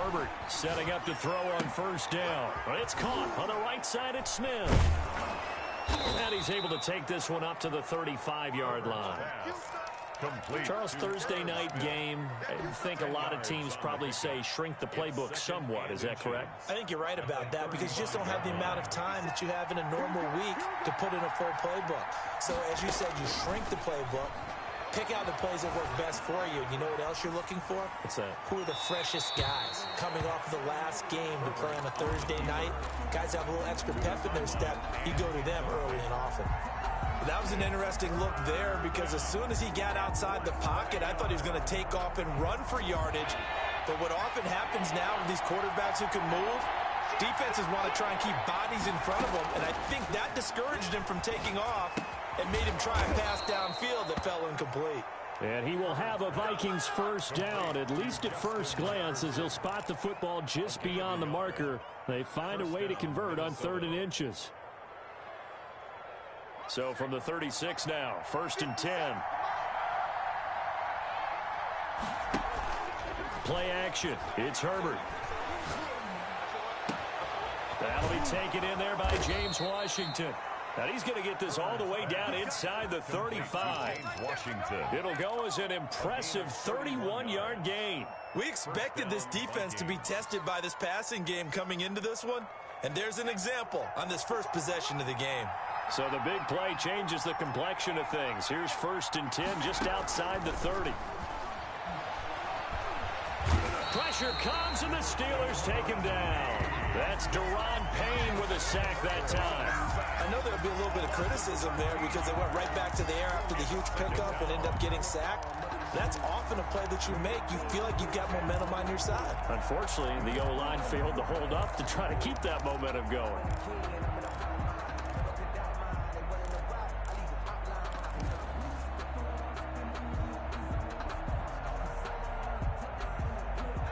Herbert setting up to throw on first down. It's caught on the right side at Smith. And he's able to take this one up to the 35-yard line. Charles, Thursday night game, I think a lot of teams probably say shrink the playbook somewhat. Is that correct? I think you're right about that because you just don't have the amount of time that you have in a normal week to put in a full playbook. So as you said, you shrink the playbook, pick out the plays that work best for you. You know what else you're looking for? What's that? Who are the freshest guys coming off of the last game to play on a Thursday night? Guys have a little extra pep in their step. You go to them early and often. That was an interesting look there because as soon as he got outside the pocket, I thought he was going to take off and run for yardage. But what often happens now with these quarterbacks who can move, defenses want to try and keep bodies in front of them, and I think that discouraged him from taking off and made him try and pass downfield that fell incomplete. And he will have a Vikings first down, at least at first glance, as he'll spot the football just beyond the marker. They find a way to convert on 3rd and inches. So from the 36 now, 1st and 10. Play action. It's Herbert. That'll be taken in there by James Washington. And he's going to get this all the way down inside the 35. It'll go as an impressive 31-yard gain. We expected this defense to be tested by this passing game coming into this one. And there's an example on this first possession of the game. So the big play changes the complexion of things. Here's 1st and 10 just outside the 30. Pressure comes and the Steelers take him down. That's Deron Payne with a sack that time. I know there'll be a little bit of criticism there because they went right back to the air after the huge pickup and ended up getting sacked. That's often a play that you make. You feel like you've got momentum on your side. Unfortunately, the O-line failed to hold up to try to keep that momentum going.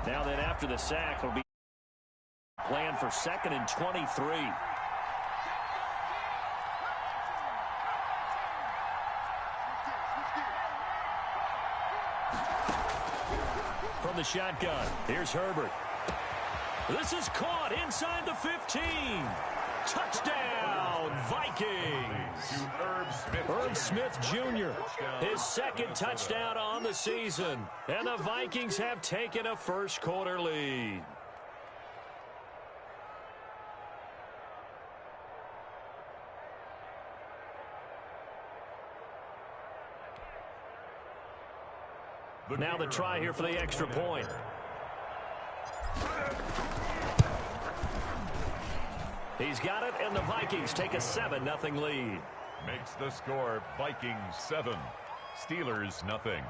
Now then, after the sack, will be planned for 2nd and 23. From the shotgun, here's Herbert. This is caught inside the 15. Touchdown, Vikings. Irv Smith Jr., his 2nd touchdown on the season. And the Vikings have taken a first-quarter lead. Now the try here for the extra point. He's got it, and the Vikings take a 7-0 lead. Makes the score Vikings 7, Steelers nothing.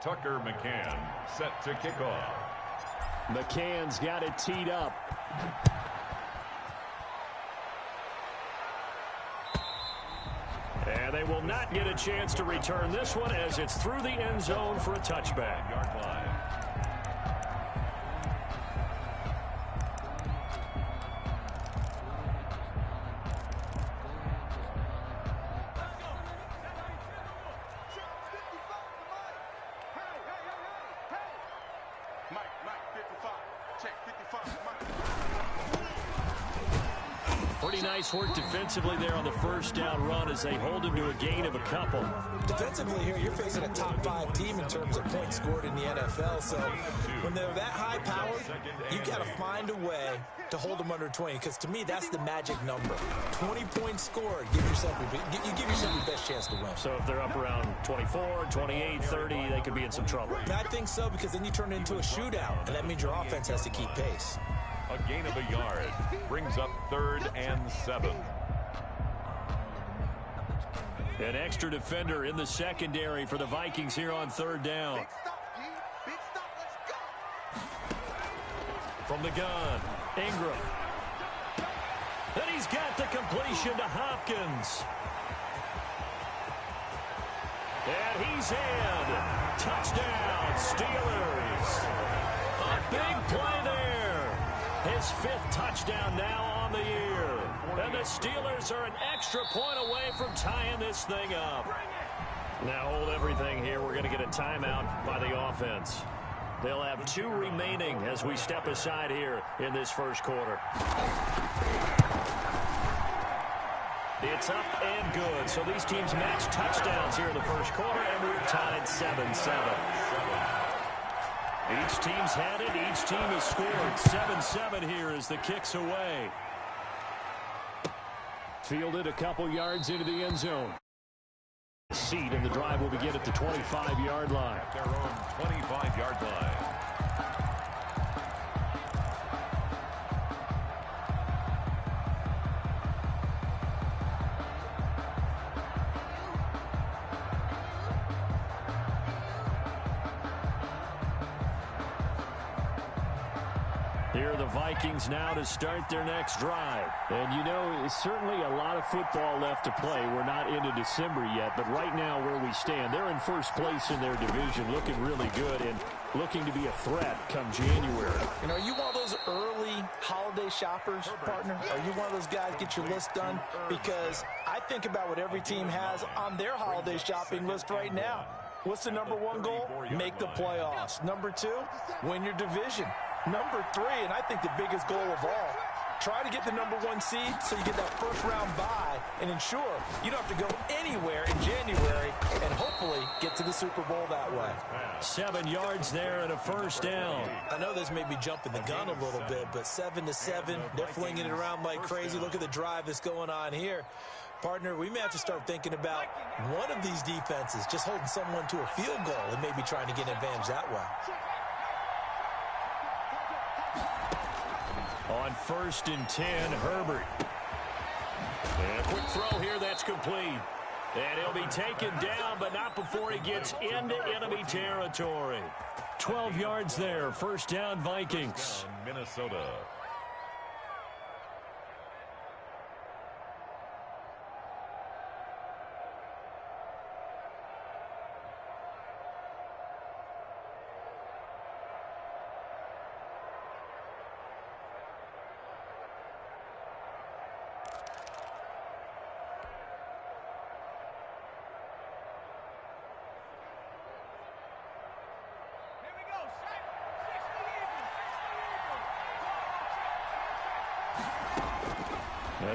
Tucker McCann set to kick off. McCann's got it teed up. And they will not get a chance to return this one as it's through the end zone for a touchback. Yard line. Nice work defensively there on the first down run as they hold him to a gain of a couple. Defensively here, you're facing a top-5 team in terms of points scored in the NFL. So when they're that high-powered, you've got to find a way to hold them under 20. Because to me, that's the magic number. 20 points scored. You give yourself your best chance to win. So if they're up around 24, 28, 30, they could be in some trouble. I think so because then you turn it into a shootout. And that means your offense has to keep pace. A gain of a yard brings up 3rd and 7. An extra defender in the secondary for the Vikings here on 3rd down. From the gun, Ingram. And he's got the completion to Hopkins. And he's in. Touchdown, Steelers. A big play there. His 5th touchdown now on the year. And the Steelers are an extra point away from tying this thing up. Now hold everything here. We're going to get a timeout by the offense. They'll have 2 remaining as we step aside here in this first quarter. It's up and good. So these teams match touchdowns here in the first quarter, and we're tied 7-7. Each team's had it. Each team has scored. 7-7 here as the kick's away. Fielded a couple yards into the end zone. Seat, and the drive will begin at the 25-yard line. Their own 25-yard line. Here are the Vikings now to start their next drive. And, you know, it's certainly a lot of football left to play. We're not into December yet, but right now where we stand, they're in first place in their division, looking really good and looking to be a threat come January. And are you one of those early holiday shoppers, partner? Are you one of those guys get your list done? Because I think about what every team has on their holiday shopping list right now. What's the number 1 goal? Make the playoffs. Number 2, win your division. Number 3, and I think the biggest goal of all, try to get the number 1 seed so you get that first-round bye and ensure you don't have to go anywhere in January and hopefully get to the Super Bowl that way. 7 yards there and a first down. I know this may be jumping the gun a little bit, but 7-7, they're flinging it around like crazy. Look at the drive that's going on here. Partner, we may have to start thinking about one of these defenses just holding someone to a field goal and maybe trying to get an advantage that way. On 1st and 10, Herbert. And a quick throw here that's complete. And he'll be taken down, but not before he gets into enemy territory. 12 yards there. First down, Vikings. Minnesota.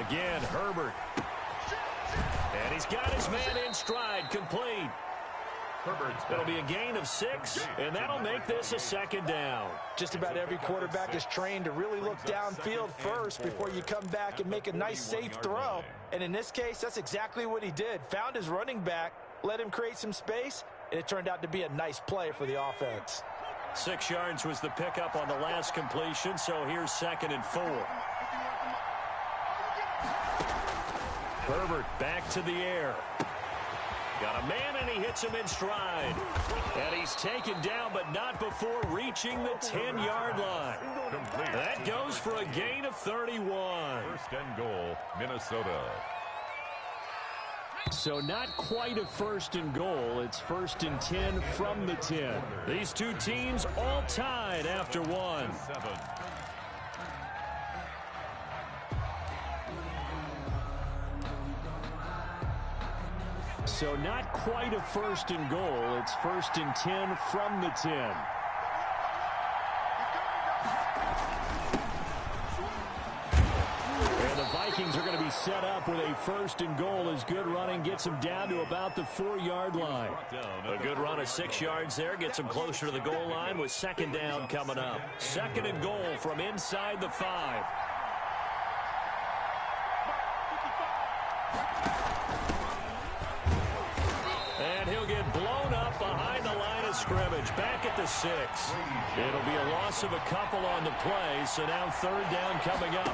Again, Herbert. And he's got his man in stride, complete. It'll be a gain of 6, and that'll make this a 2nd down. Just about every quarterback is trained to really look downfield first before you come back and make a nice, safe throw. And in this case, that's exactly what he did. Found his running back, let him create some space, and it turned out to be a nice play for the offense. 6 yards was the pickup on the last completion, so here's 2nd and 4. Herbert back to the air. Got a man, and he hits him in stride. And he's taken down, but not before reaching the 10-yard line. That goes for a gain of 31. 1st and goal, Minnesota. So not quite a 1st and goal. It's 1st and 10 from the 10. These two teams all tied after 1. 7. So not quite a 1st and goal. It's 1st and 10 from the 10. And the Vikings are going to be set up with a 1st and goal as good running gets them down to about the 4-yard line. A good run of 6 yards there gets them closer to the goal line with 2nd down coming up. 2nd and goal from inside the 5. And he'll get blown up behind the line of scrimmage, back at the 6. It'll be a loss of a couple on the play, so now 3rd down coming up.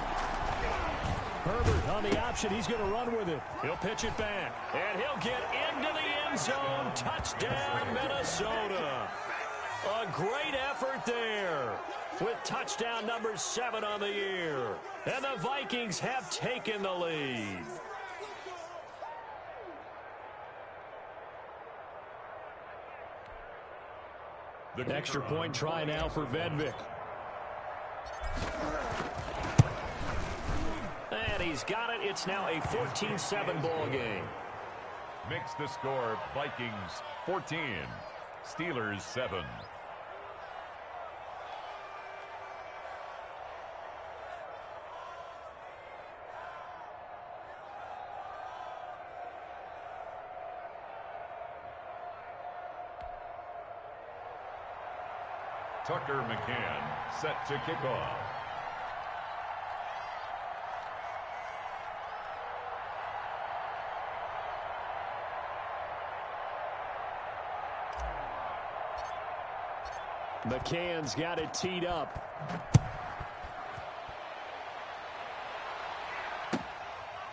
Herbert on the option. He's going to run with it. He'll pitch it back, and he'll get into the end zone. Touchdown, Minnesota. A great effort there with touchdown number 7 on the year. And the Vikings have taken the lead. Extra point try now for Vedvik. he's got it. It's now a 14-7 ball game. Makes the score Vikings 14, Steelers 7. Tucker McCann set to kick off. McCann's got it teed up.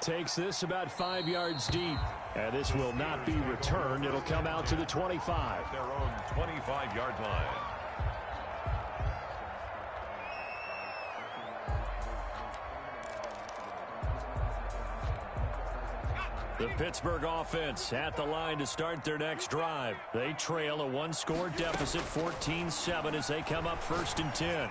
Takes this about 5 yards deep. And this will not be returned. It'll come out to the 25. Their own 25-yard line. The Pittsburgh offense at the line to start their next drive. They trail a one-score deficit, 14-7, as they come up 1st and 10.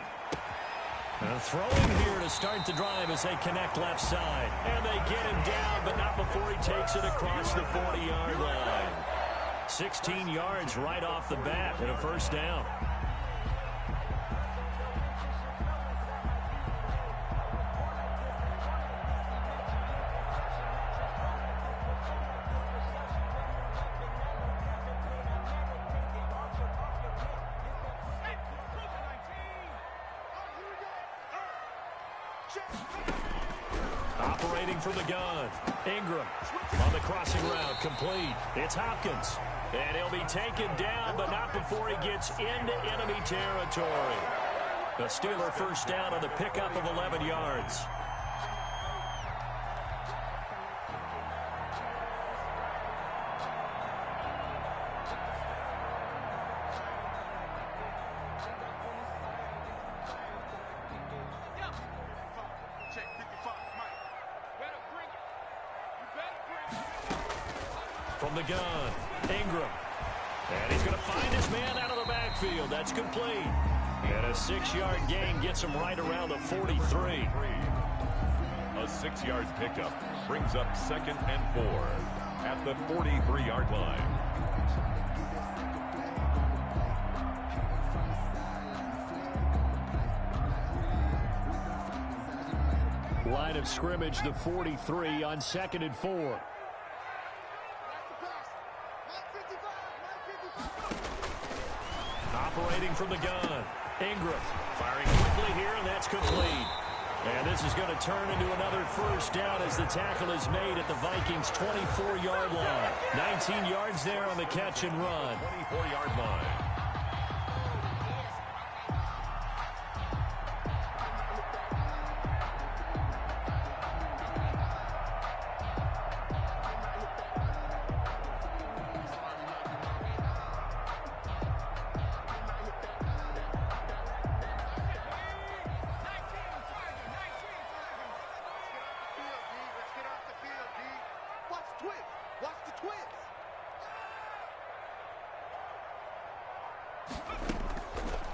Throwing here to start the drive as they connect left side. And they get him down, but not before he takes it across the 40-yard line. 16 yards right off the bat and a first down. Operating from the gun, Ingram on the crossing route, complete. It's Hopkins, and he'll be taken down, but not before he gets into enemy territory. The Steeler first down on the pickup of 11 yards. From the gun, Ingram. And he's going to find his man out of the backfield. That's complete. And a 6-yard gain gets him right around the 43. A 6-yard pickup brings up 2nd and 4 at the 43-yard line. Line of scrimmage, the 43 on 2nd and 4. Operating from the gun, Ingram firing quickly here, and that's complete. And this is going to turn into another first down as the tackle is made at the Vikings' 24-yard line. 19 yards there on the catch and run. 24-yard line.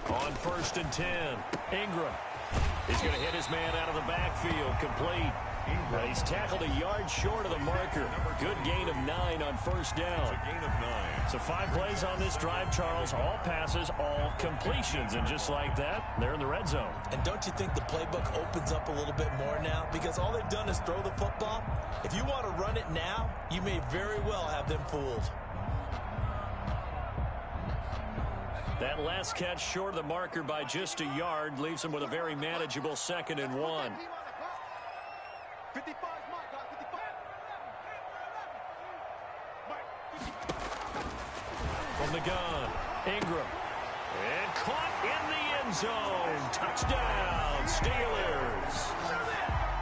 On 1st and 10, Ingram. He's going to hit his man out of the backfield, complete. He's tackled a yard short of the marker. Good gain of 9 on first down. A gain of 9. So 5 plays on this drive, Charles. All passes, all completions. And just like that, they're in the red zone. And don't you think the playbook opens up a little bit more now? Because all they've done is throw the football. If you want to run it now, you may very well have them fooled. That last catch short of the marker by just a yard leaves him with a very manageable 2nd and 1. From the gun, Ingram. And caught in the end zone. Touchdown, Steelers.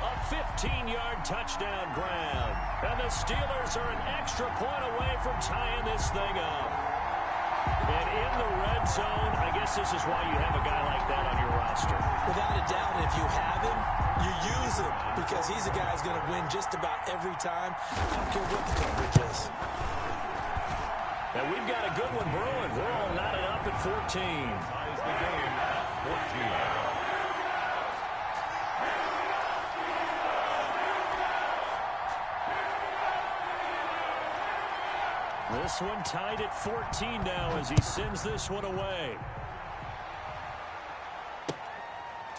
A 15-yard touchdown ground. And the Steelers are an extra point away from tying this thing up. And in the red zone, I guess this is why you have a guy like that on your roster. Without a doubt, if you have him, you use him because he's a guy who's going to win just about every time. I don't care what the coverage is. And we've got a good one brewing. We're all knotted up at 14. Ties the game at 14. This one tied at 14 now as he sends this one away.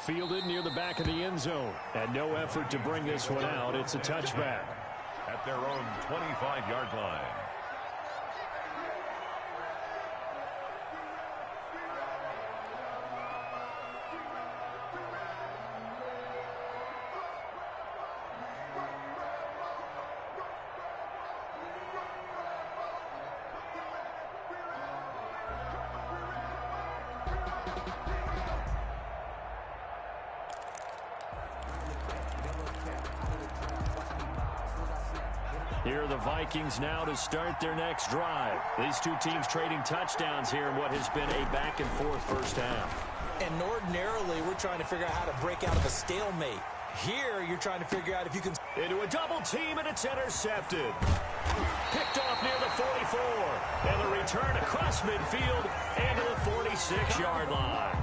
Fielded near the back of the end zone. And no effort to bring this one out. It's a touchback. At their own 25-yard line. Here are the Vikings now to start their next drive. These two teams trading touchdowns here in what has been a back-and-forth first half. And ordinarily, we're trying to figure out how to break out of a stalemate. Here, you're trying to figure out if you can... Into a double team, and it's intercepted. Picked off near the 44. And the return across midfield and to the 46-yard line.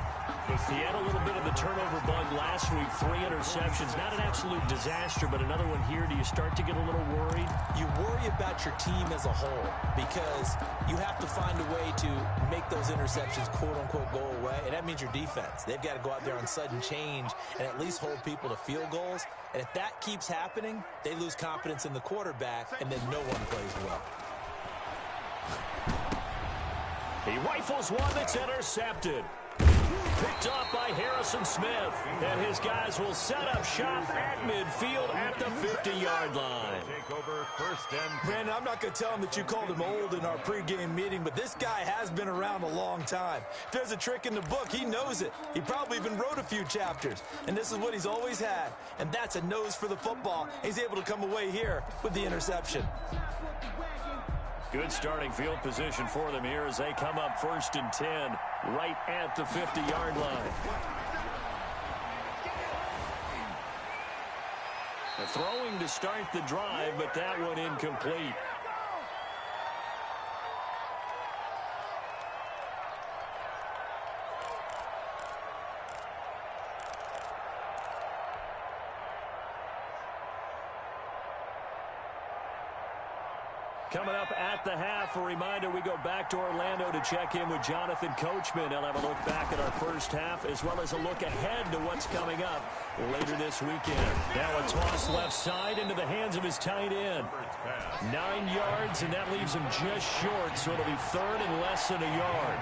He had a little bit of the turnover bug last week, 3 interceptions. Not an absolute disaster, but another one here. Do you start to get a little worried? You worry about your team as a whole because you have to find a way to make those interceptions, quote-unquote, go away, and that means your defense. They've got to go out there on sudden change and at least hold people to field goals. And if that keeps happening, they lose confidence in the quarterback, and then no one plays well. He rifles one that's intercepted. Picked off by Harrison Smith. And his guys will set up shop at midfield at the 50-yard line. Take over first and... Brandon, I'm not going to tell him that you called him old in our pregame meeting, but this guy has been around a long time. If there's a trick in the book, he knows it. He probably even wrote a few chapters. And this is what he's always had. And that's a nose for the football. He's able to come away here with the interception. Good starting field position for them here as they come up 1st and 10 right at the 50-yard line. A throwing to start the drive, but that one incomplete. Coming up at the half, a reminder, we go back to Orlando to check in with Jonathan Coachman. He'll have a look back at our first half as well as a look ahead to what's coming up later this weekend. Now a toss left side into the hands of his tight end. 9 yards, and that leaves him just short, so it'll be 3rd and less than a yard.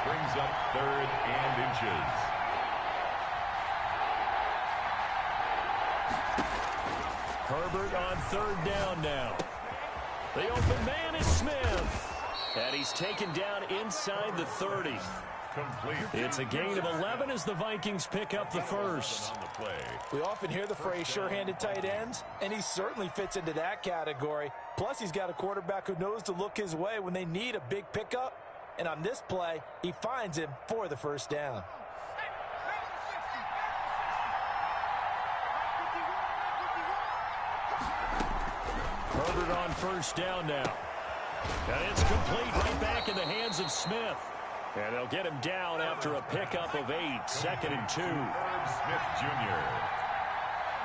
Brings up 3rd and inches. Herbert on 3rd down now. The open man is Smith. And he's taken down inside the 30. Complete. It's a gain of 11 as the Vikings pick up the first. We often hear the phrase sure-handed tight ends, and he certainly fits into that category. Plus, he's got a quarterback who knows to look his way when they need a big pickup. And on this play, he finds him for the first down. Herbert on 1st down now. And it's complete right back in the hands of Smith. And they'll get him down after a pickup of 8, 2nd and 2. Smith Jr.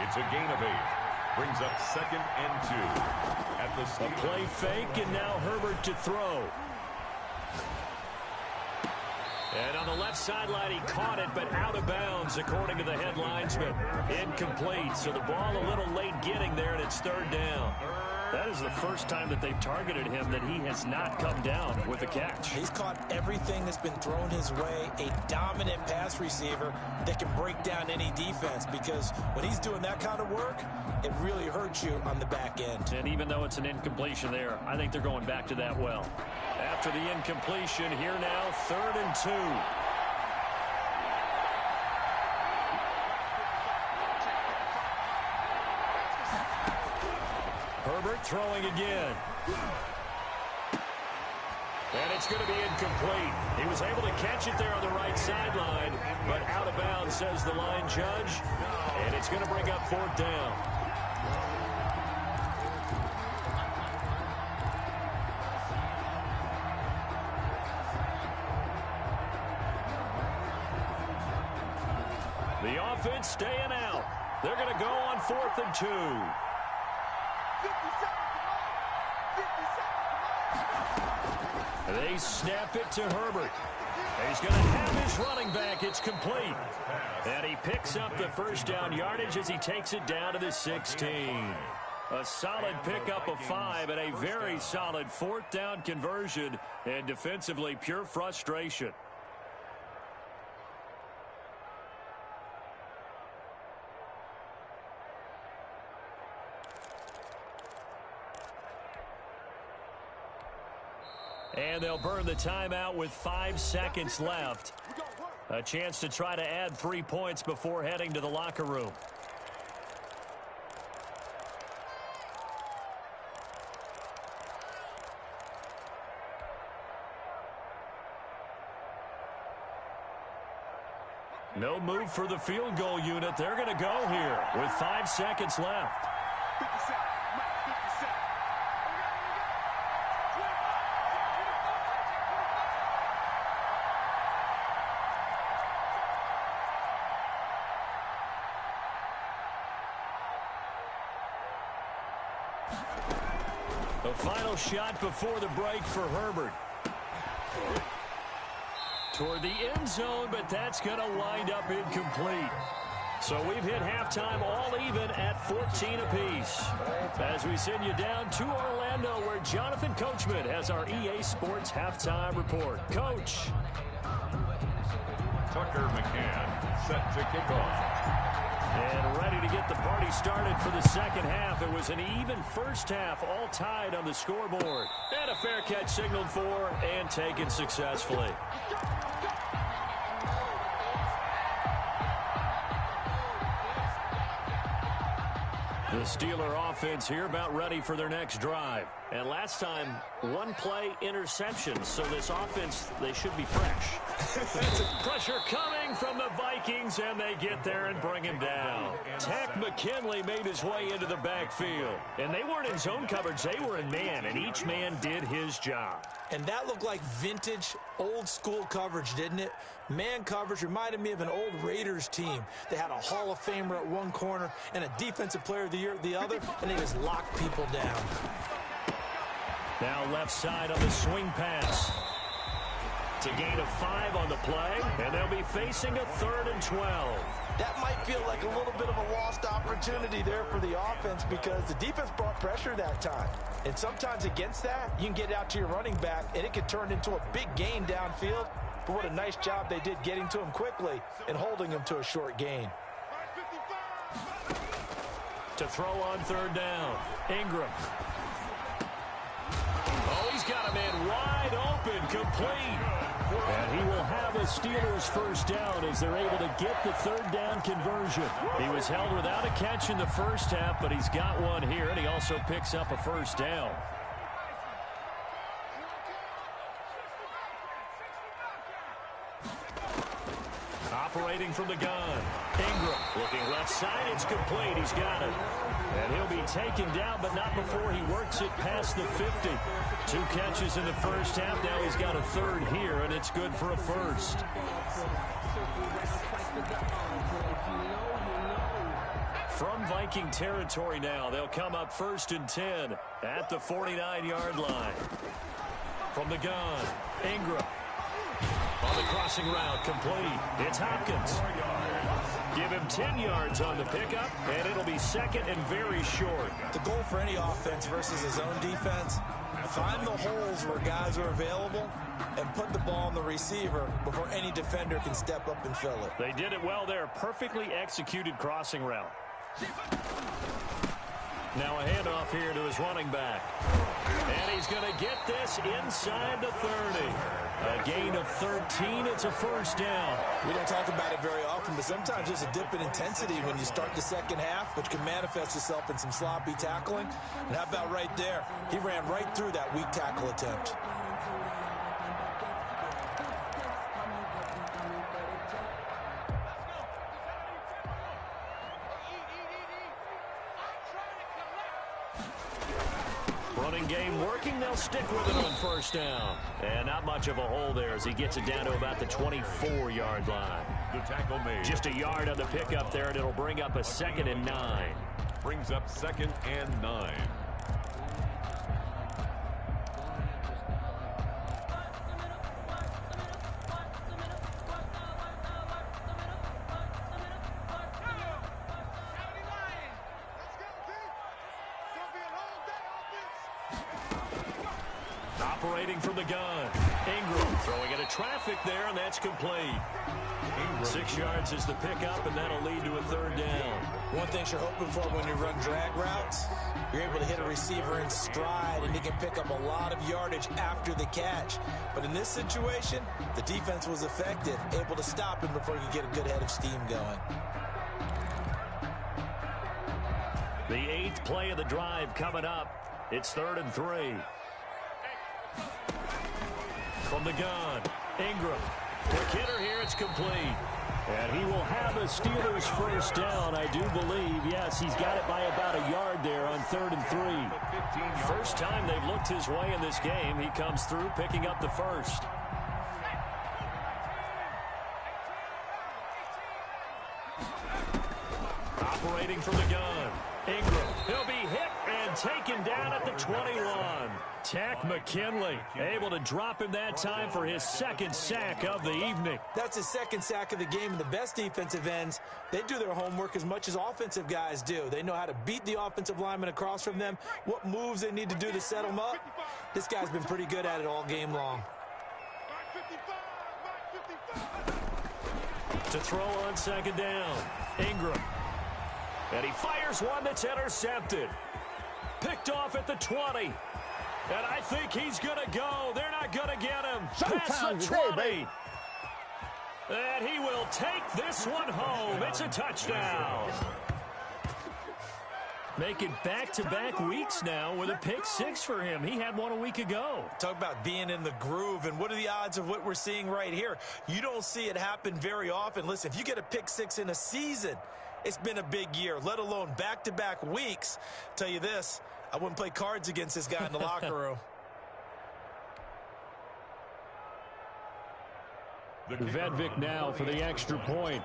It's a gain of 8. Brings up 2nd and 2. At the a play fake, and now Herbert to throw. And on the left sideline, he caught it, but out of bounds, according to the head linesman. Incomplete, so the ball a little late getting there, and it's 3rd down. That is the first time that they've targeted him that he has not come down with a catch. He's caught everything that's been thrown his way, a dominant pass receiver that can break down any defense, because when he's doing that kind of work, it really hurts you on the back end. And even though it's an incompletion there, I think they're going back to that well. After the incompletion, here now, 3rd and 2. Herbert throwing again. And it's going to be incomplete. He was able to catch it there on the right sideline, but out of bounds, says the line judge. And it's going to bring up 4th down. The offense staying out. They're going to go on 4th and 2. They snap it to Herbert. He's going to have his running back. It's complete. And he picks up the first down yardage as he takes it down to the 16. A solid pickup of 5 and a very solid fourth down conversion. And defensively, pure frustration. And they'll burn the timeout with 5 seconds left. A chance to try to add 3 points before heading to the locker room. No move for the field goal unit. They're going to go here with 5 seconds left. The final shot before the break for Herbert. Toward the end zone, but that's going to wind up incomplete. So we've hit halftime all even at 14 apiece. As we send you down to Orlando, where Jonathan Coachman has our EA Sports halftime report. Coach. Tucker McCann set to kick off. And ready to get the party started for the second half. It was an even first half, all tied on the scoreboard. And a fair catch signaled for and taken successfully. The Steeler offense here about ready for their next drive. And last time, 1 play interception. So this offense, they should be fresh. Pressure coming from the Vikings, and they get there and bring him down. Tack McKinley made his way into the backfield. And they weren't in zone coverage. They were in man, and each man did his job. And that looked like vintage, old-school coverage, didn't it? Man coverage reminded me of an old Raiders team. They had a Hall of Famer at one corner and a Defensive Player of the Year at the other, and they just locked people down. Now left side on the swing pass. To gain of 5 on the play, and they'll be facing a 3rd and 12. That might feel like a little bit of a lost opportunity there for the offense because the defense brought pressure that time. And sometimes against that, you can get out to your running back, and it could turn into a big gain downfield. But what a nice job they did getting to him quickly and holding him to a short gain. To throw on 3rd down, Ingram. Oh, he's got a man wide open, complete. And he will have a Steelers first down as they're able to get the 3rd down conversion. He was held without a catch in the first half, but he's got one here, and he also picks up a first down. Operating from the gun. Ingram looking left side. It's complete. He's got it. And he'll be taken down, but not before he works it past the 50. 2 catches in the first half. Now he's got a 3rd here, and it's good for a first. From Viking territory now, they'll come up 1st and 10 at the 49-yard line. From the gun, Ingram. On the crossing route, complete. It's Hopkins. Give him 10 yards on the pickup, and it'll be 2nd and very short. The goal for any offense versus his own defense, find the holes where guys are available and put the ball on the receiver before any defender can step up and fill it. They did it well there. Perfectly executed crossing route. Now a handoff here to his running back. And he's going to get this inside the 30. A gain of 13. It's a first down. We don't talk about it very often, but sometimes there's a dip in intensity when you start the second half, which can manifest itself in some sloppy tackling. And how about right there? He ran right through that weak tackle attempt. Running game working. They'll stick with it on first down. And not much of a hole there as he gets it down to about the 24-yard line. The tackle made. Just a yard on the pickup there, and it'll bring up a 2nd and 9. Brings up 2nd and 9. Operating from the gun. Ingram throwing into traffic there, and that's complete. 6 yards is the pickup, and that'll lead to a third down. One thing you're hoping for when you run drag routes, you're able to hit a receiver in stride, and he can pick up a lot of yardage after the catch. But in this situation, the defense was effective, able to stop him before he could get a good head of steam going. The 8th play of the drive coming up. It's 3rd and 3. From the gun, Ingram. Quick hitter here, it's complete. And he will have a Steelers first down, I do believe. Yes, he's got it by about a yard there on 3rd and 3. First time they've looked his way in this game. He comes through picking up the first. Operating from the gun, Ingram. He'll be hit and taken down at the 21. Tack McKinley able to drop him that time for his 2nd sack of the evening. That's his 2nd sack of the game, and the best defensive ends, they do their homework as much as offensive guys do. They know how to beat the offensive lineman across from them, what moves they need to do to set them up. This guy's been pretty good at it all game long. To throw on 2nd down, Ingram. And he fires one that's intercepted. Picked off at the 20. And I think he's going to go. They're not going to get him. Past the 20. And he will take this one home. It's a touchdown. Make it back-to-back weeks now with a pick 6 for him. He had one a week ago. Talk about being in the groove, and what are the odds of what we're seeing right here? You don't see it happen very often. Listen, if you get a pick 6 in a season, it's been a big year, let alone back-to-back weeks. Tell you this, I wouldn't play cards against this guy in the locker room. Vedvik now for the extra point.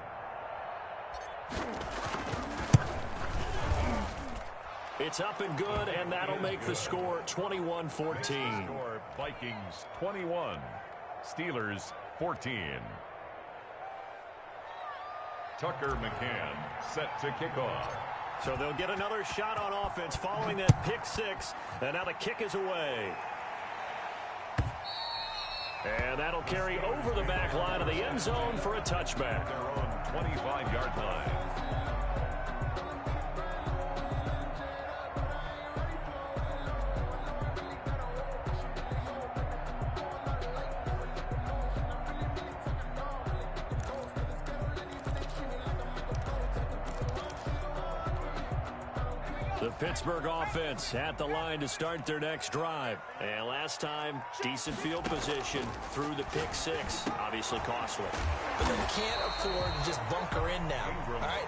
It's up and good, and that'll make the score 21-14. Vikings 21, Steelers 14. Tucker McCann set to kick off. So they'll get another shot on offense following that pick 6, and now the kick is away. And that'll carry over the back line of the end zone for a touchback. Their own 25-yard line. The Pittsburgh offense at the line to start their next drive. And last time, decent field position through the pick 6. Obviously costly. But they can't afford to just bunker in now. All right,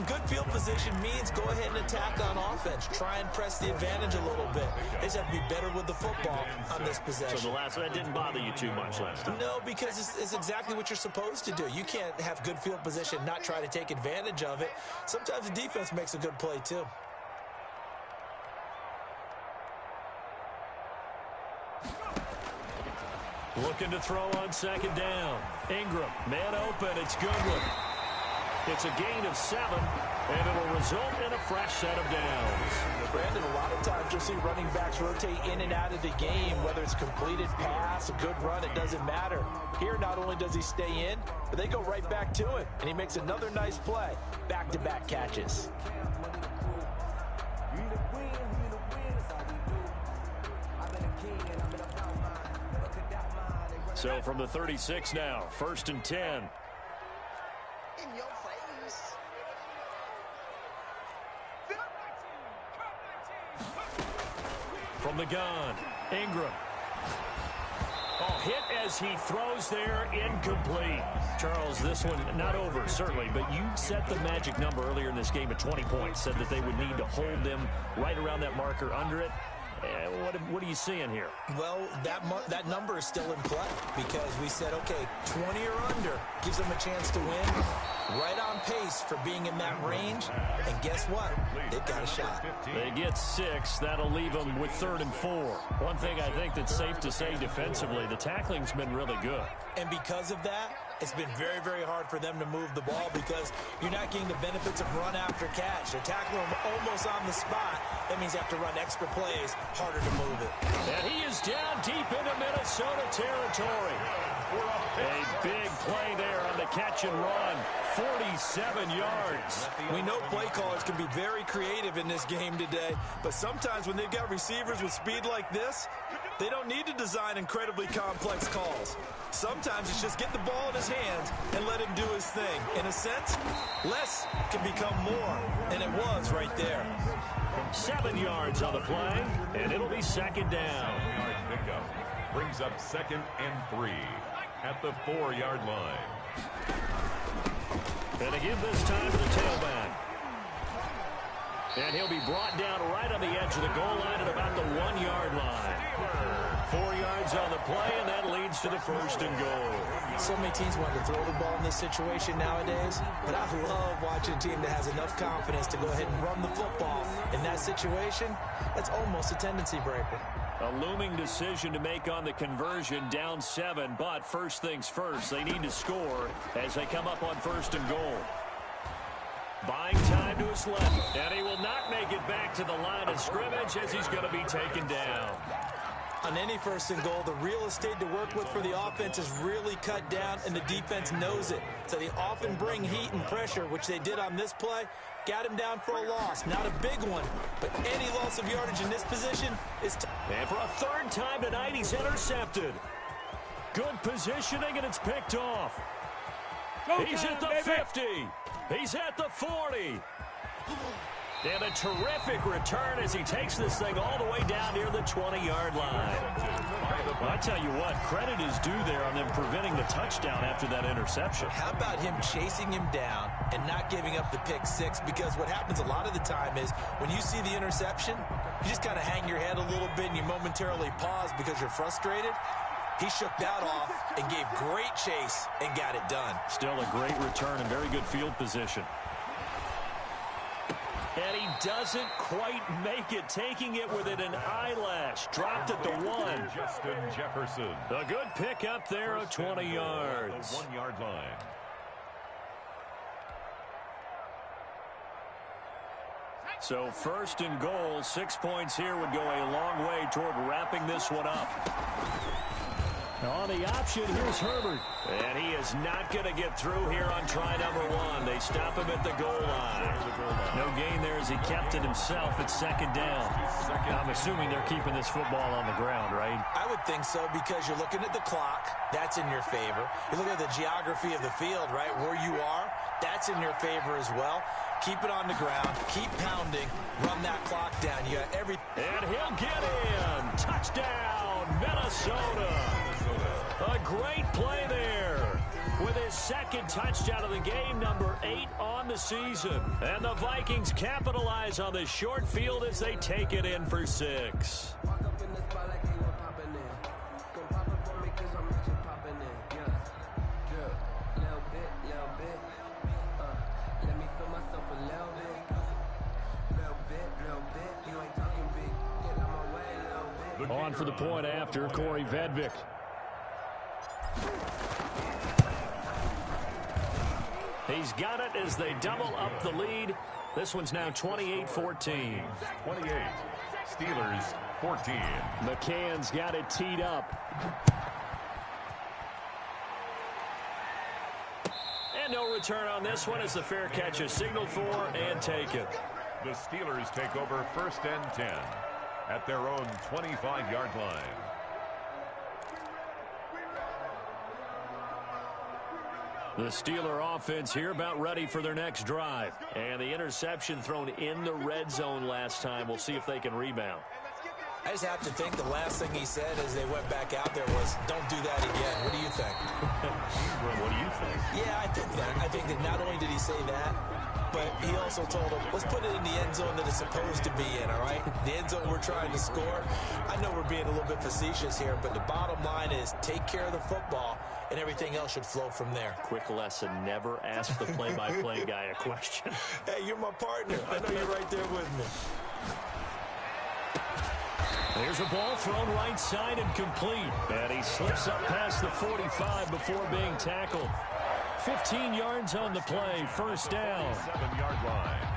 good field position means go ahead and attack on offense. Try and press the advantage a little bit. They just have to be better with the football on this possession. So the last one, that didn't bother you too much last time? No, because it's exactly what you're supposed to do. You can't have good field position, not try to take advantage of it. Sometimes the defense makes a good play, too. Looking to throw on 2nd down. Ingram, man open, it's Goodwin. It's a gain of 7, and it'll result in a fresh set of downs. Brandon, a lot of times you'll see running backs rotate in and out of the game, whether it's completed pass, a good run, it doesn't matter. Here, not only does he stay in, but they go right back to him, and he makes another nice play. Back-to-back catches. So from the 36 now, 1st and 10. In your face. From the gun, Ingram. Oh, hit as he throws there, incomplete. Charles, this one not over, certainly, but you set the magic number earlier in this game at 20 points, said that they would need to hold them right around that marker under it. What are you seeing here? Well, that number is still in play because we said, okay, 20 or under gives them a chance to win. Right on pace for being in that range. And guess what? They've got a shot. They get 6. That'll leave them with 3rd and 4. One thing I think that's safe to say defensively, the tackling's been really good. And because of that, it's been very, very hard for them to move the ball because you're not getting the benefits of run after catch. They're tackling them almost on the spot. That means they have to run extra plays, harder to move it. And he is down deep into Minnesota territory. A big play there on the catch and run. 47 yards. We know play callers can be very creative in this game today, but sometimes when they've got receivers with speed like this, they don't need to design incredibly complex calls. Sometimes it's just get the ball in his hands and let him do his thing. In a sense, less can become more, and it was right there. 7 yards on the play, and it'll be second down. 7-yard pickup brings up 2nd and 3 at the 4-yard line. And again this time to the tailback. And he'll be brought down right on the edge of the goal line at about the 1-yard line. 4 yards on the play, and that leads to the 1st and goal. So many teams want to throw the ball in this situation nowadays, but I love watching a team that has enough confidence to go ahead and run the football. In that situation, that's almost a tendency breaker. A looming decision to make on the conversion, down 7, but first things first, they need to score as they come up on 1st and goal. Buying time to his left, and he will not make it back to the line of scrimmage as he's going to be taken down. On any 1st and goal, the real estate to work with for the offense is really cut down, and the defense knows it. So they often bring heat and pressure, which they did on this play. Got him down for a loss. Not a big one, but any loss of yardage in this position is... And for a 3rd time tonight, he's intercepted. Good positioning, and it's picked off. He's at the 50. He's at the 40. And a terrific return as he takes this thing all the way down near the 20-yard line. Well, I tell you what, credit is due there on them preventing the touchdown after that interception. How about him chasing him down and not giving up the pick 6? Because what happens a lot of the time is when you see the interception, you just kind of hang your head a little bit and you momentarily pause because you're frustrated. He shook that off and gave great chase and got it done. Still a great return and very good field position. And he doesn't quite make it, taking it within an eyelash. Dropped at the 1. Justin Jefferson. A good pick up there of 20 yards. The 1-yard line. So 1st and goal, 6 points here would go a long way toward wrapping this one up. On the option, here's Herbert. And he is not going to get through here on try number 1. They stop him at the goal line. No gain there as he kept it himself at 2nd down. I'm assuming they're keeping this football on the ground, right? I would think so because you're looking at the clock. That's in your favor. You look at the geography of the field, right, where you are. That's in your favor as well. Keep it on the ground. Keep pounding. Run that clock down. You got every... And he'll get in. Touchdown, Minnesota. A great play there with his 2nd touchdown of the game, number 8 on the season. And the Vikings capitalize on the short field as they take it in for 6. On for the point after, Corey Vedvik. He's got it as they double up the lead. This one's now 28-14. 28. Steelers 14. McCann's got it teed up. And no return on this one as the fair catch is signaled for and taken. The Steelers take over 1st and 10 at their own 25-yard line. The Steeler offense here about ready for their next drive. And the interception thrown in the red zone last time. We'll see if they can rebound. I just have to think the last thing he said as they went back out there was, don't do that again. What do you think? Well, what do you think? Yeah, I think that. I think that not only did he say that, but he also told them, let's put it in the end zone that it's supposed to be in, all right? The end zone we're trying to score. I know we're being a little bit facetious here, but the bottom line is take care of the football, and everything else should flow from there. Quick lesson, never ask the play-by-play guy a question. Hey, you're my partner. I know you're right there with me. There's a ball thrown right side and complete. And he slips up past the 45 before being tackled. 15 yards on the play, 1st down. 7-yard line.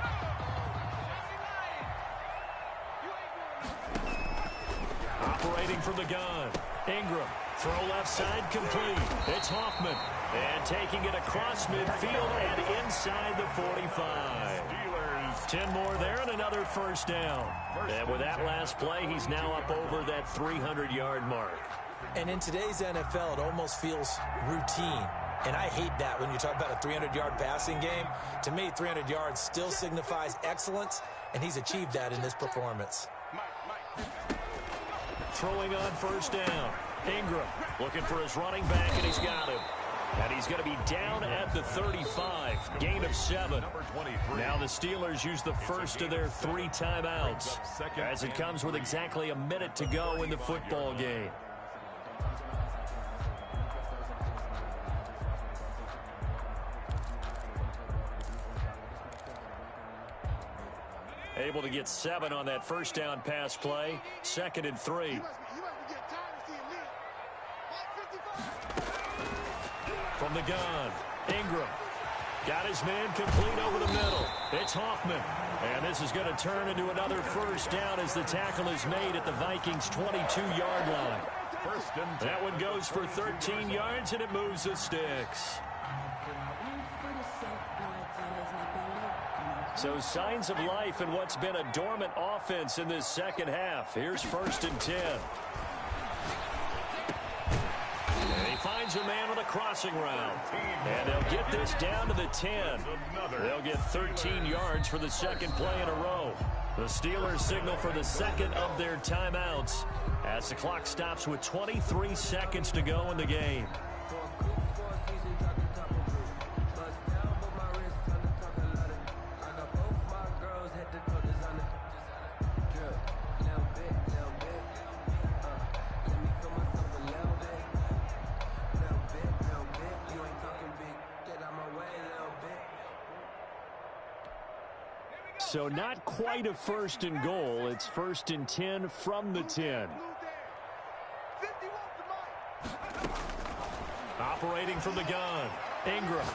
Operating from the gun. Ingram. Throw left side complete. It's Hoffman. And taking it across midfield and inside the 45. 10 more there and another first down. And with that last play, he's now up over that 300-yard mark. And in today's NFL, it almost feels routine. And I hate that when you talk about a 300-yard passing game. To me, 300 yards still signifies excellence, and he's achieved that in this performance. Throwing on first down. Ingram looking for his running back, and he's got him. And he's going to be down at the 35. Gain of 7. Now the Steelers use the first of their 3 timeouts, as it comes with exactly a minute to go in the football game. Able to get 7 on that first down pass play. 2nd and 3. From the gun, Ingram got his man complete over the middle. It's Hoffman. And this is going to turn into another first down as the tackle is made at the Vikings' 22-yard line. That one goes for 13 yards, and it moves the sticks. So signs of life in what's been a dormant offense in this second half. Here's 1st and 10. And he finds a man on a crossing route. And they'll get this down to the 10. They'll get 13 yards for the second play in a row. The Steelers signal for the second of their timeouts as the clock stops with 23 seconds to go in the game. So not quite a 1st and goal. It's 1st and 10 from the 10. Operating from the gun, Ingram.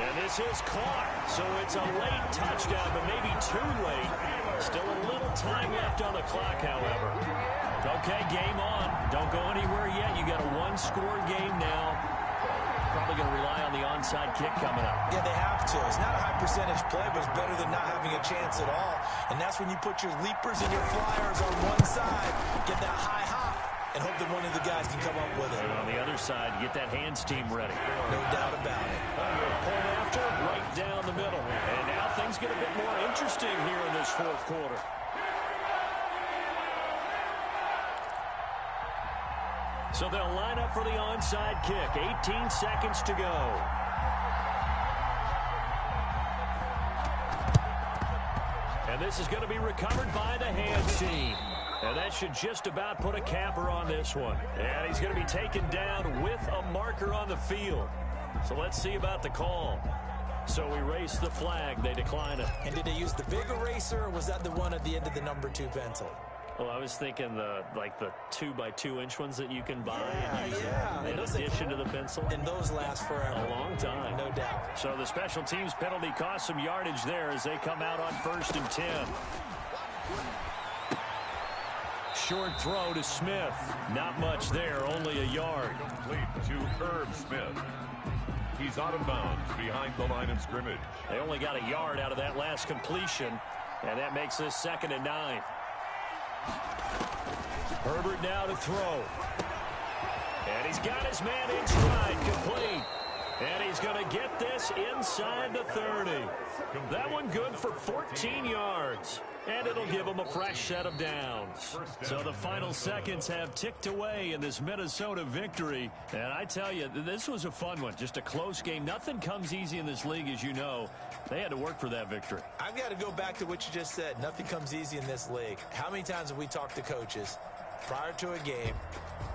And this is caught. So it's a late touchdown, but maybe too late. Still a little time left on the clock, however. Okay, game on. Don't go anywhere yet. You got a 1-score game now. Probably going to rely on the onside kick coming up. Yeah, they have to. It's not a high percentage play, but it's better than not having a chance at all. And that's when you put your leapers and your flyers on one side, get that high hop, and hope that one of the guys can come up with it. And on the other side, get that hands team ready. No doubt about it. Point after, right down the middle. And now things get a bit more interesting here in this 4th quarter. So they'll line up for the onside kick. 18 seconds to go. And this is going to be recovered by the hands team. And that should just about put a capper on this one. And he's going to be taken down with a marker on the field. So let's see about the call. So we race the flag. They decline it. And did they use the big eraser, or was that the one at the end of the number 2 pencil? Well, I was thinking the 2x2-inch ones that you can buy in those addition to the pencil. And those last forever. A long time. No doubt. So the special teams penalty cost some yardage there as they come out on 1st and 10. Short throw to Smith. Not much there, only a yard. Complete to Herb Smith. He's out of bounds behind the line of scrimmage. They only got a yard out of that last completion, and that makes this 2nd and 9. Herbert now to throw. And he's got his man in stride, complete. And he's going to get this inside the 30. That one good for 14 yards. And it'll give him a fresh set of downs. So the final seconds have ticked away in this Minnesota victory. And I tell you, this was a fun one. Just a close game. Nothing comes easy in this league, as you know. They had to work for that victory. I've got to go back to what you just said. Nothing comes easy in this league. How many times have we talked to coaches prior to a game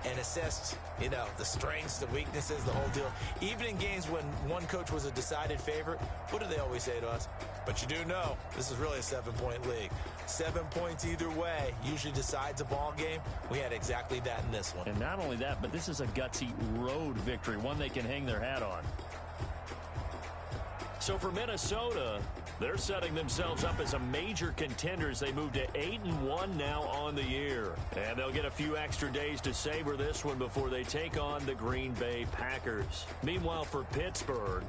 and assessed, the strengths, the weaknesses, the whole deal? Even in games when one coach was a decided favorite, what do they always say to us? But you do know, this is really a 7-point league. 7 points either way usually decides a ball game. We had exactly that in this one. And not only that, but this is a gutsy road victory, one they can hang their hat on. So for Minnesota, They're setting themselves up as a major contender as they move to 8-1 now on the year. And they'll get a few extra days to savor this one before they take on the Green Bay Packers. Meanwhile, for Pittsburgh...